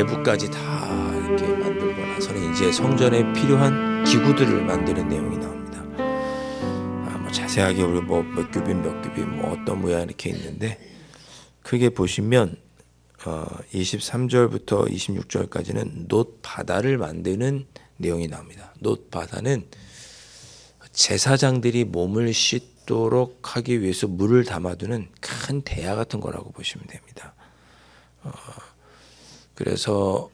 내부까지 다 이렇게 만들고 나서는 이제 성전에 필요한 기구들을 만드는 내용이 나옵니다. 뭐 자세하게 우리 뭐 몇 규빗 뭐 어떤 모양 이렇게 있는데 크게 보시면 23절부터 26절까지는 놋바다를 만드는 내용이 나옵니다. 놋바다는 제사장들이 몸을 씻도록 하기 위해서 물을 담아두는 큰 대야 같은 거라고 보시면 됩니다. 그래서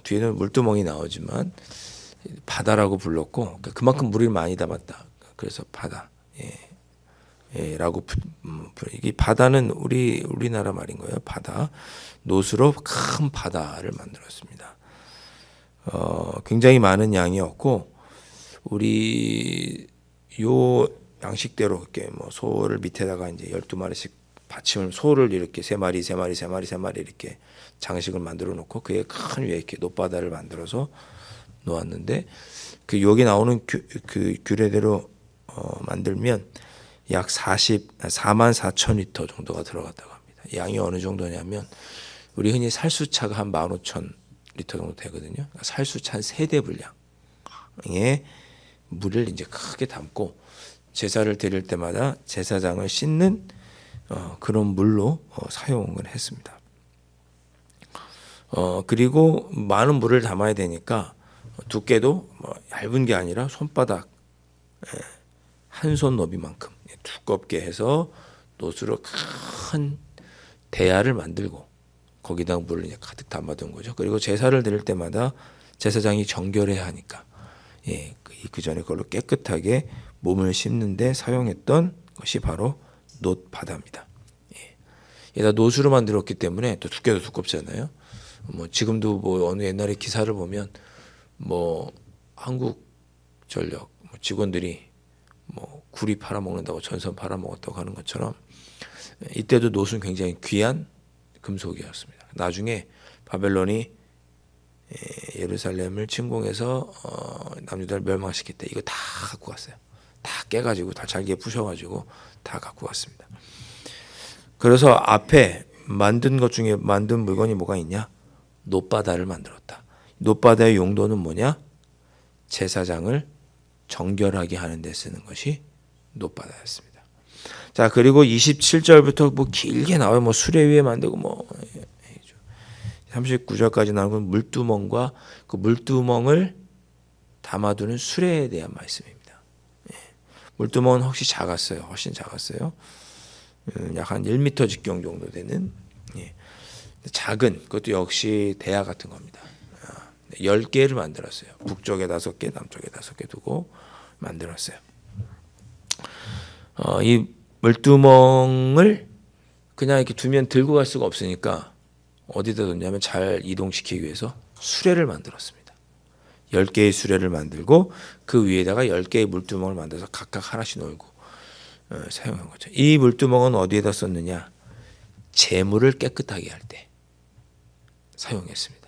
뒤에는 물두멍이 나오지만 바다라고 불렀고 그러니까 그만큼 물을 많이 담았다. 그래서 바다 라고 이 바다는 우리나라 말인 거예요. 바다. 놋으로 큰 바다를 만들었습니다. 굉장히 많은 양이었고 우리 요 양식대로 이렇게 뭐 소를 밑에다가 이제 12마리씩 받침을 소를 이렇게 3마리 이렇게 장식을 만들어 놓고 그의 큰 위에 이렇게 놋바다를 만들어서 놓았는데 그 여기 나오는 그 규례대로 만들면 약 44,000리터 정도가 들어갔다고 합니다. 양이 어느 정도냐면 우리 흔히 살수차가 한 15,000리터 정도 되거든요. 그러니까 살수차 한 3대 분량의 물을 이제 크게 담고 제사를 드릴 때마다 제사장을 씻는 그런 물로 사용을 했습니다. 그리고 많은 물을 담아야 되니까 두께도 얇은 게 아니라 손바닥 한 손 너비만큼 두껍게 해서 놋으로 큰 대야를 만들고 거기다 물을 이제 가득 담아둔 거죠. 그리고 제사를 드릴 때마다 제사장이 정결해야 하니까 그 전에 그걸로 깨끗하게 몸을 씻는데 사용했던 것이 바로 놋바다입니다. 얘가 놋으로 만들었기 때문에 또 두께도 두껍잖아요. 뭐 지금도 뭐 어느 옛날에 기사를 보면 뭐 한국전력 직원들이 뭐 구리 팔아먹는다고 전선 팔아먹었다고 하는 것처럼 이때도 놋은 굉장히 귀한 금속이었습니다. 나중에 바벨론이 예루살렘을 침공해서 남유다를 멸망시킬 때 이거 다 갖고 갔어요. 다 깨가지고 다 잘게 부셔가지고 다 갖고 갔습니다. 그래서 앞에 만든 것 중에 만든 물건이 뭐가 있냐? 놋바다를 만들었다. 놋바다의 용도는 뭐냐? 제사장을 정결하게 하는 데 쓰는 것이 놋바다였습니다. 자, 그리고 27절부터 뭐 길게 나와요. 뭐 수레 위에 만들고 뭐 39절까지 나오는 물두멍과 그 물두멍을 담아두는 수레에 대한 말씀입니다. 물두멍은 혹시 작았어요. 훨씬 작았어요. 약 한 1m 직경 정도 되는 작은 그것도 역시 대야 같은 겁니다. 10개를 만들었어요. 북쪽에 5개, 남쪽에 5개 두고 만들었어요. 이 물두멍을 그냥 이렇게 두면 들고 갈 수가 없으니까 어디다 뒀냐면 잘 이동시키기 위해서 수레를 만들었습니다. 10개의 수레를 만들고 그 위에다가 10개의 물두멍을 만들어서 각각 하나씩 놓고 사용한 거죠. 이 물두멍은 어디에다 썼느냐? 재물을 깨끗하게 할 때 사용했습니다.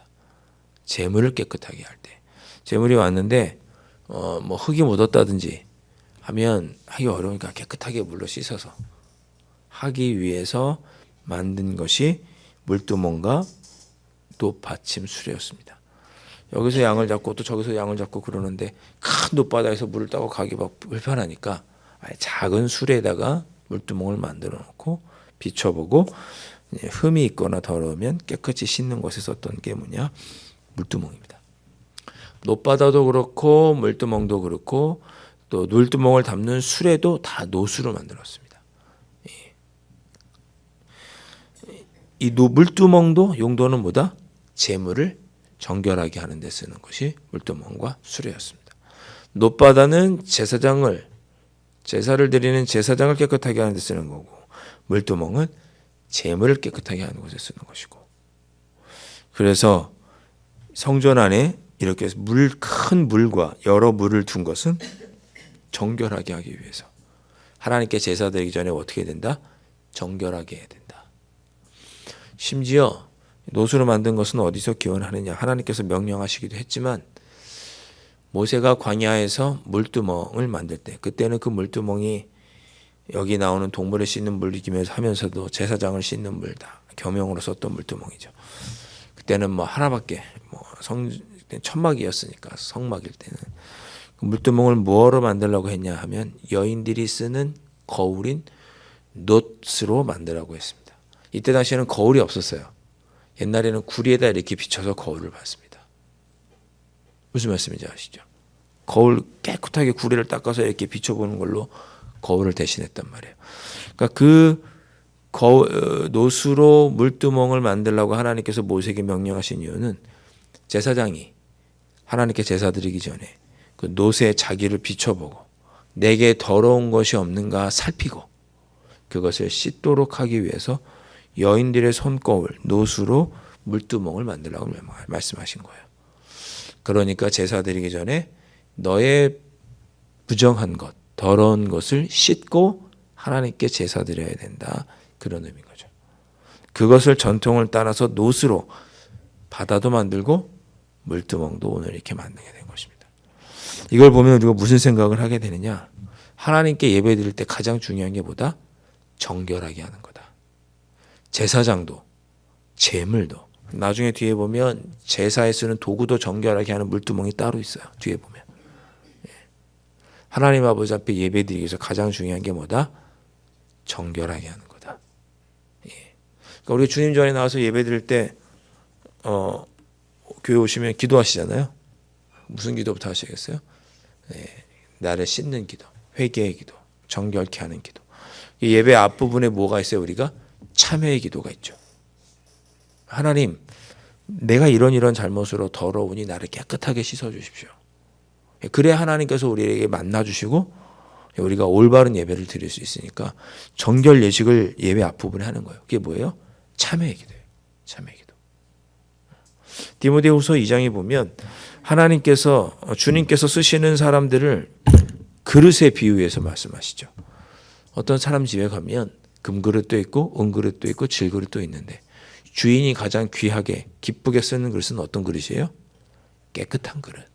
재물을 깨끗하게 할 때. 재물이 왔는데 뭐 흙이 묻었다든지 하면 하기 어려우니까 깨끗하게 물로 씻어서 하기 위해서 만든 것이 물두멍과 또 받침 수레였습니다. 여기서 양을 잡고 또 저기서 양을 잡고 그러는데 큰 놋바다에서 물을 따고 가기 불편하니까 작은 수레에다가 물두멍을 만들어 놓고 비춰보고 흠이 있거나 더러우면 깨끗이 씻는 것에 썼던 게 뭐냐? 물두멍입니다. 놋바다도 그렇고 물두멍도 그렇고 또 물두멍을 담는 수레도 다 놋으로 만들었습니다. 이 물두멍도 용도는 뭐다? 재물을 정결하게 하는 데 쓰는 것이 물두멍과 수레였습니다. 놋바다는 제사를 드리는 제사장을 깨끗하게 하는 데 쓰는 거고 물두멍은 재물을 깨끗하게 하는 것에 쓰는 것이고 그래서 성전 안에 이렇게 큰 물과 여러 물을 둔 것은 정결하게 하기 위해서 하나님께 제사 드리기 전에 어떻게 된다? 정결하게 해야 된다. 심지어 놋으로 만든 것은 어디서 기원하느냐? 하나님께서 명령하시기도 했지만 모세가 광야에서 물두멍을 만들 때 그때는 그 물두멍이 여기 나오는 동물을 씻는 물이면서 하면서도 제사장을 씻는 물다 겸용으로 썼던 물두멍이죠. 그때는 뭐 하나밖에 천막이었으니까 성막일 때는 물두멍을 뭐로 만들려고 했냐 하면 여인들이 쓰는 거울인 놋으로 만들라고 했습니다. 이때 당시에는 거울이 없었어요. 옛날에는 구리에다 이렇게 비춰서 거울을 봤습니다. 무슨 말씀인지 아시죠? 거울 깨끗하게 구리를 닦아서 이렇게 비춰보는 걸로 거울을 대신했단 말이에요. 그러니까 그 놋으로 물두멍을 만들라고 하나님께서 모세에게 명령하신 이유는 제사장이 하나님께 제사 드리기 전에 그 놋에 자기를 비춰보고 내게 더러운 것이 없는가 살피고 그것을 씻도록 하기 위해서 여인들의 손거울 놋으로 물두멍을 만들라고 말씀하신 거예요. 그러니까 제사 드리기 전에 너의 부정한 것, 더러운 것을 씻고 하나님께 제사 드려야 된다. 그런 의미인 거죠. 그것을 전통을 따라서 놋으로 바다도 만들고 물두멍도 오늘 이렇게 만들게 된 것입니다. 이걸 보면 우리가 무슨 생각을 하게 되느냐? 하나님께 예배 드릴 때 가장 중요한 게 뭐다? 정결하게 하는 거다. 제사장도 제물도 나중에 뒤에 보면 제사에 쓰는 도구도 정결하게 하는 물두멍이 따로 있어요. 뒤에 보면 하나님 아버지 앞에 예배 드리기 위해서 가장 중요한 게 뭐다? 정결하게 하는 거다. 그러니까 우리 주님 전에 나와서 예배 드릴 때 교회 오시면 기도하시잖아요. 무슨 기도부터 하시겠어요? 나를 씻는 기도, 회개의 기도, 정결케 하는 기도. 이 예배 앞부분에 뭐가 있어요? 우리가 참회의 기도가 있죠. 하나님, 내가 이런 잘못으로 더러우니 나를 깨끗하게 씻어주십시오. 그래야 하나님께서 우리에게 만나주시고 우리가 올바른 예배를 드릴 수 있으니까 정결 예식을 예배 앞부분에 하는 거예요. 그게 뭐예요? 참회의 기도예요. 참회의 기도. 디모데후서 2장에 보면 주님께서 쓰시는 사람들을 그릇에 비유해서 말씀하시죠. 어떤 사람 집에 가면 금그릇도 있고 은그릇도 있고 질그릇도 있는데 주인이 가장 귀하게 기쁘게 쓰는 그릇은 어떤 그릇이에요? 깨끗한 그릇.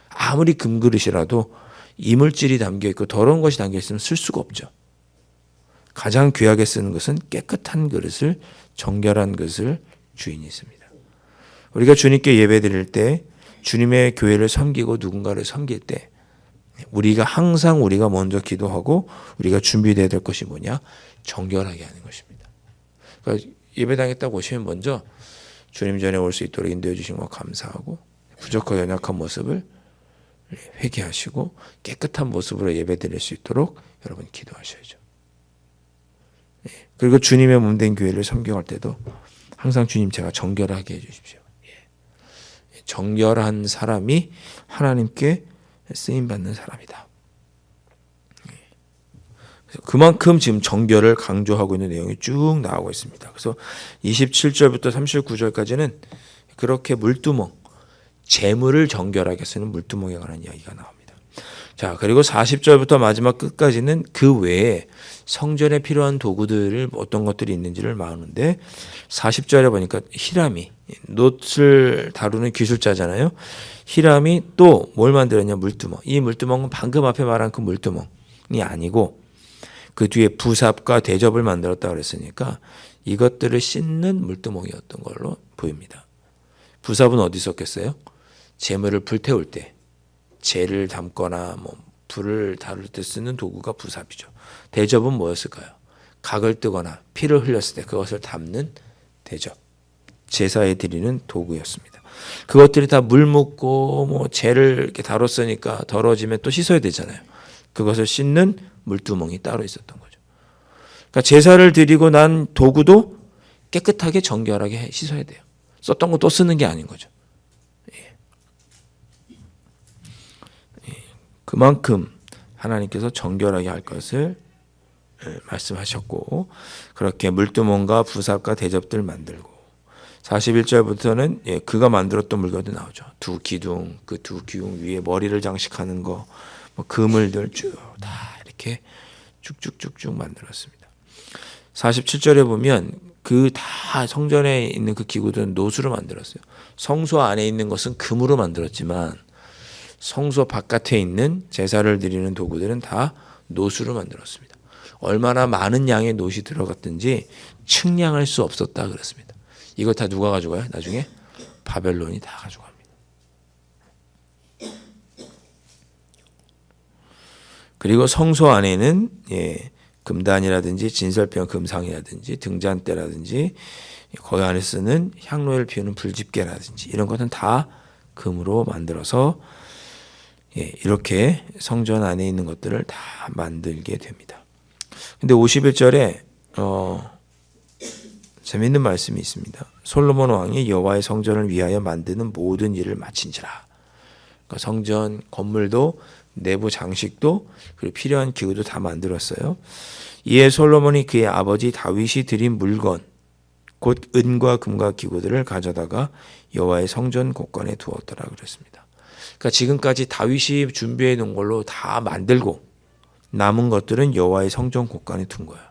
아무리 금그릇이라도 이물질이 담겨있고 더러운 것이 담겨있으면 쓸 수가 없죠. 가장 귀하게 쓰는 것은 깨끗한 그릇을, 정결한 그릇을 주인이 씁니다. 우리가 주님께 예배드릴 때 주님의 교회를 섬기고 누군가를 섬길 때 항상 우리가 먼저 기도하고 우리가 준비되어야 될 것이 뭐냐? 정결하게 하는 것입니다. 그러니까 예배당에 딱 오시면 먼저 주님 전에 올 수 있도록 인도해 주신 것 감사하고 부족하고 연약한 모습을 회개하시고 깨끗한 모습으로 예배드릴 수 있도록 여러분 기도하셔야죠. 그리고 주님의 몸된 교회를 섬겨갈 때도 항상 주님 제가 정결하게 해주십시오. 정결한 사람이 하나님께 쓰임받는 사람이다. 그만큼 지금 정결을 강조하고 있는 내용이 쭉 나오고 있습니다. 그래서 27절부터 39절까지는 그렇게 물두멍, 재물을 정결하게 쓰는 물두멍에 관한 이야기가 나옵니다. 자, 그리고 40절부터 마지막 끝까지는 그 외에 성전에 필요한 도구들을 어떤 것들이 있는지를 말하는데 40절에 보니까 히람이 놋을 다루는 기술자잖아요. 히람이 또 뭘 만들었냐? 물두멍. 이 물두멍은 방금 앞에 말한 그 물두멍이 아니고 그 뒤에 부삽과 대접을 만들었다 그랬으니까 이것들을 씻는 물두멍이었던 걸로 보입니다. 부삽은 어디 있었겠어요? 재물을 불태울 때 재를 담거나 불을 다룰 때 쓰는 도구가 부삽이죠. 대접은 뭐였을까요? 각을 뜨거나 피를 흘렸을 때 그것을 담는 대접, 제사에 드리는 도구였습니다. 그것들이 다 물 묻고 재를 이렇게 다뤘으니까 더러워지면 또 씻어야 되잖아요. 그것을 씻는 물두멍이 따로 있었던 거죠. 그러니까 제사를 드리고 난 도구도 깨끗하게 정결하게 씻어야 돼요. 썼던 거 또 쓰는 게 아닌 거죠. 그만큼 하나님께서 정결하게 할 것을 말씀하셨고 그렇게 물두멍과 부삽과 대접들 만들고 41절부터는 그가 만들었던 물건도 나오죠. 두 기둥, 그 두 기둥 위에 머리를 장식하는 거, 그물들 쭉 다 이렇게 쭉쭉쭉쭉 만들었습니다. 47절에 보면 그 다 성전에 있는 그 기구들은 놋으로 만들었어요. 성소 안에 있는 것은 금으로 만들었지만 성소 바깥에 있는 제사를 드리는 도구들은 다 놋으로 만들었습니다. 얼마나 많은 양의 놋이 들어갔든지 측량할 수 없었다 그랬습니다. 이거 다 누가 가져가요? 나중에 바벨론이 다 가져갑니다. 그리고 성소 안에는 금단이라든지 진설병 금상이라든지 등잔대라든지 거기 안에 쓰는 향로를 피우는 불집게라든지 이런 것은 다 금으로 만들어서 이렇게 성전 안에 있는 것들을 다 만들게 됩니다. 근데 51절에 재미있는 말씀이 있습니다. 솔로몬 왕이 여호와의 성전을 위하여 만드는 모든 일을 마친지라. 그러니까 성전 건물도 내부 장식도 그리고 필요한 기구도 다 만들었어요. 이에 솔로몬이 그의 아버지 다윗이 드린 물건 곧 은과 금과 기구들을 가져다가 여호와의 성전 곳간에 두었더라 그랬습니다. 그러니까 지금까지 다윗이 준비해 놓은 걸로 다 만들고 남은 것들은 여호와의 성전 곳간에 둔 거예요.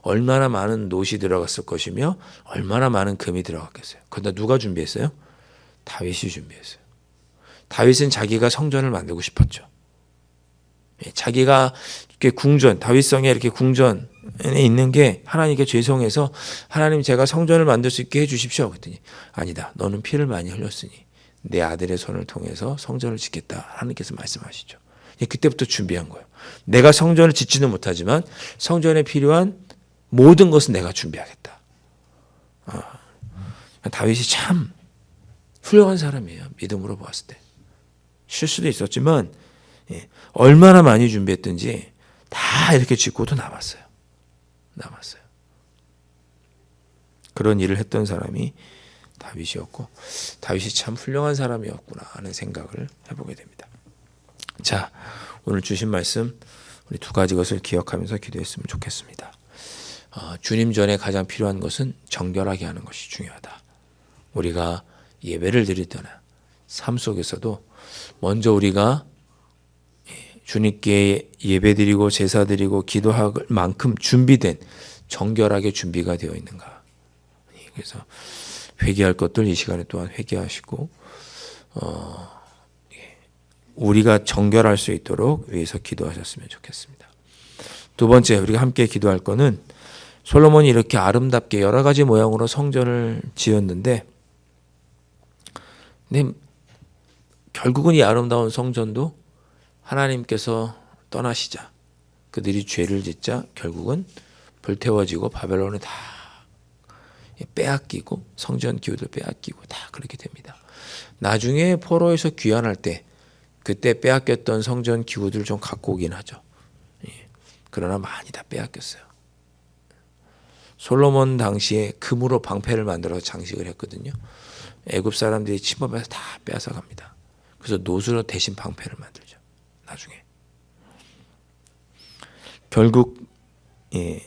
얼마나 많은 놋이 들어갔을 것이며 얼마나 많은 금이 들어갔겠어요. 그런데 누가 준비했어요? 다윗이 준비했어요. 다윗은 자기가 성전을 만들고 싶었죠. 자기가 이렇게 궁전, 다윗성에 이렇게 궁전에 있는 게 하나님께 죄송해서 하나님 제가 성전을 만들 수 있게 해주십시오. 그랬더니 아니다. 너는 피를 많이 흘렸으니 내 아들의 손을 통해서 성전을 짓겠다. 하나님께서 말씀하시죠. 그때부터 준비한 거예요. 내가 성전을 짓지는 못하지만 성전에 필요한 모든 것은 내가 준비하겠다. 다윗이 참 훌륭한 사람이에요. 믿음으로 보았을 때. 실수도 있었지만 얼마나 많이 준비했든지 다 이렇게 짓고도 남았어요. 그런 일을 했던 사람이 다윗이었고 다윗이 참 훌륭한 사람이었구나 하는 생각을 해보게 됩니다. 자, 오늘 주신 말씀 우리 두 가지 것을 기억하면서 기도했으면 좋겠습니다. 주님 전에 가장 필요한 것은 정결하게 하는 것이 중요하다. 우리가 예배를 드릴 때나 삶 속에서도 먼저 우리가 주님께 예배드리고 제사드리고 기도할 만큼 준비된 정결하게 준비가 되어 있는가. 그래서 회개할 것들 이 시간에 또한 회개하시고 우리가 정결할 수 있도록 위해서 기도하셨으면 좋겠습니다. 두 번째 우리가 함께 기도할 거는 솔로몬이 이렇게 아름답게 여러 가지 모양으로 성전을 지었는데 근데 결국은 이 아름다운 성전도 하나님께서 떠나시자 그들이 죄를 짓자 결국은 불태워지고 바벨론에 다 빼앗기고 성전 기구도 빼앗기고 다 그렇게 됩니다. 나중에 포로에서 귀환할 때 그때 빼앗겼던 성전 기구들을 좀 갖고 오긴 하죠. 그러나 많이 다 빼앗겼어요. 솔로몬 당시에 금으로 방패를 만들어서 장식을 했거든요. 애굽 사람들이 침범해서 다 빼앗아 갑니다. 그래서 놋으로 대신 방패를 만들죠. 나중에. 결국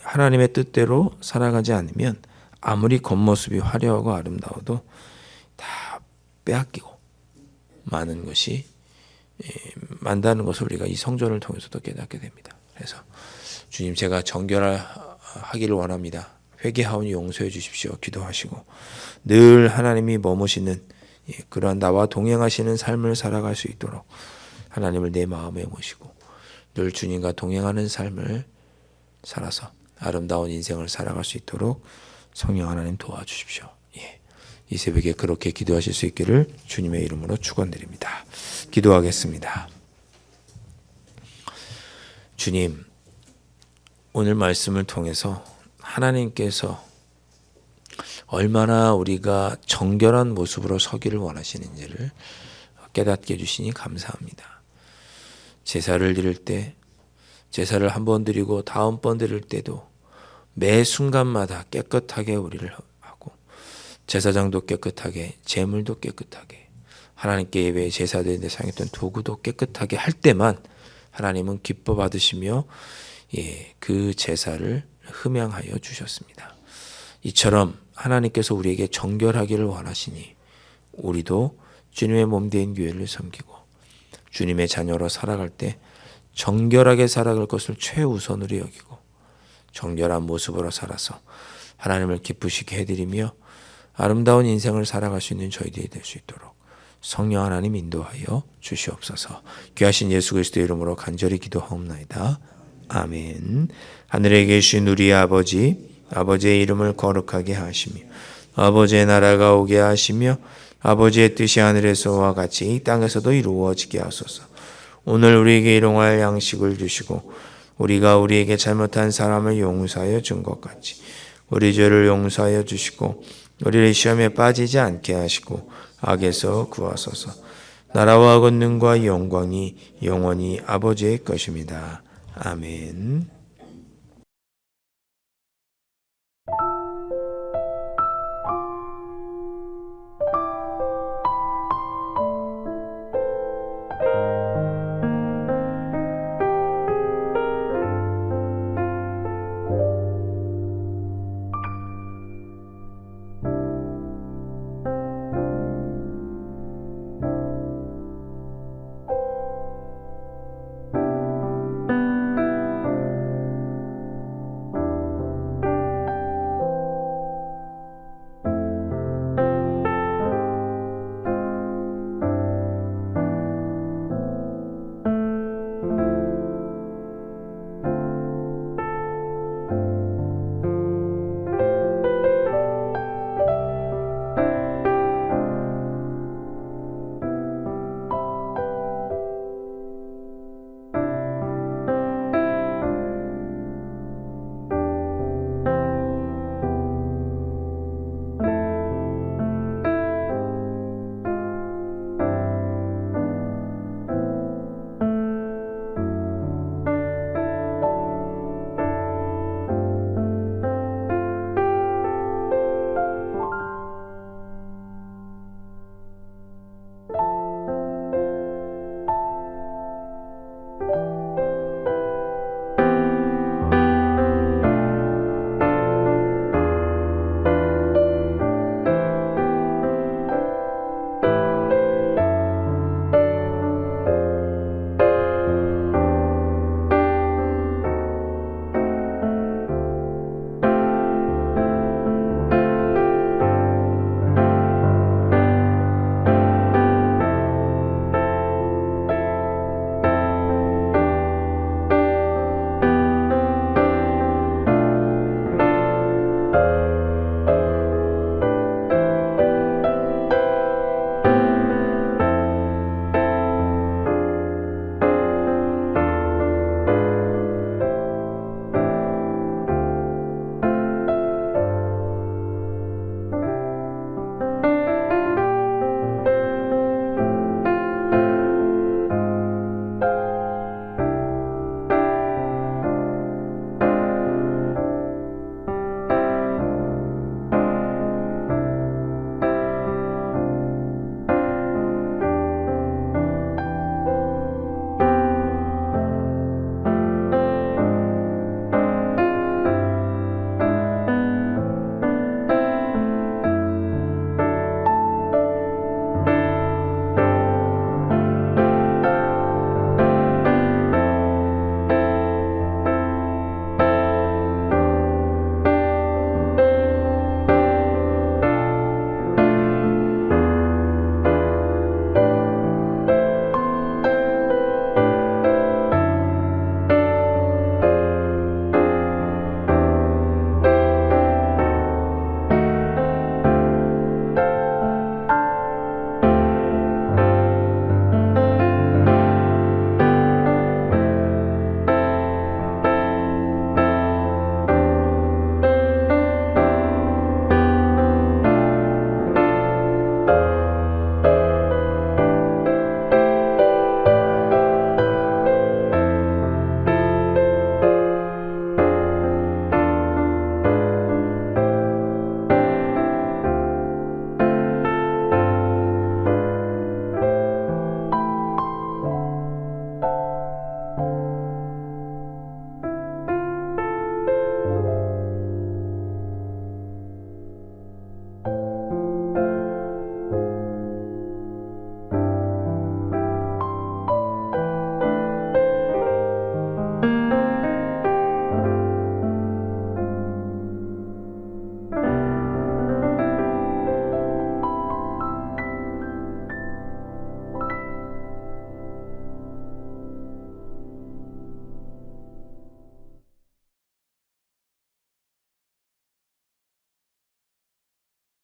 하나님의 뜻대로 살아가지 않으면 아무리 겉모습이 화려하고 아름다워도 다 빼앗기고 많은 것이 만다는 것을 우리가 이 성전을 통해서도 깨닫게 됩니다. 그래서 주님 제가 정결하기를 원합니다. 회개하오니 용서해 주십시오. 기도하시고 늘 하나님이 머무시는 그러한 나와 동행하시는 삶을 살아갈 수 있도록 하나님을 내 마음에 모시고 늘 주님과 동행하는 삶을 살아서 아름다운 인생을 살아갈 수 있도록 성령 하나님 도와주십시오. 이 새벽에 그렇게 기도하실 수 있기를 주님의 이름으로 축원드립니다. 기도하겠습니다. 주님, 오늘 말씀을 통해서 하나님께서 얼마나 우리가 정결한 모습으로 서기를 원하시는지를 깨닫게 해주시니 감사합니다. 제사를 드릴 때 제사를 한 번 드리고 다음 번 드릴 때도 매 순간마다 깨끗하게 우리를 하고 제사장도 깨끗하게 제물도 깨끗하게 하나님께 예배에 제사드리는데 사용했던 도구도 깨끗하게 할 때만 하나님은 기뻐 받으시며 그 제사를 흠양하여 주셨습니다. 이처럼 하나님께서 우리에게 정결하기를 원하시니 우리도 주님의 몸된 교회를 섬기고 주님의 자녀로 살아갈 때 정결하게 살아갈 것을 최우선으로 여기고 정결한 모습으로 살아서 하나님을 기쁘시게 해드리며 아름다운 인생을 살아갈 수 있는 저희들이 될 수 있도록 성령 하나님 인도하여 주시옵소서. 귀하신 예수 그리스도의 이름으로 간절히 기도하옵나이다. 아멘. 하늘에 계신 우리 아버지, 아버지의 이름을 거룩하게 하시며 아버지의 나라가 오게 하시며 아버지의 뜻이 하늘에서와 같이 이 땅에서도 이루어지게 하소서. 오늘 우리에게 일용할 양식을 주시고 우리가 우리에게 잘못한 사람을 용서하여 준 것 같이 우리 죄를 용서하여 주시고 우리를 시험에 빠지지 않게 하시고 악에서 구하소서. 나라와 권능과 영광이 영원히 아버지의 것입니다. 아멘.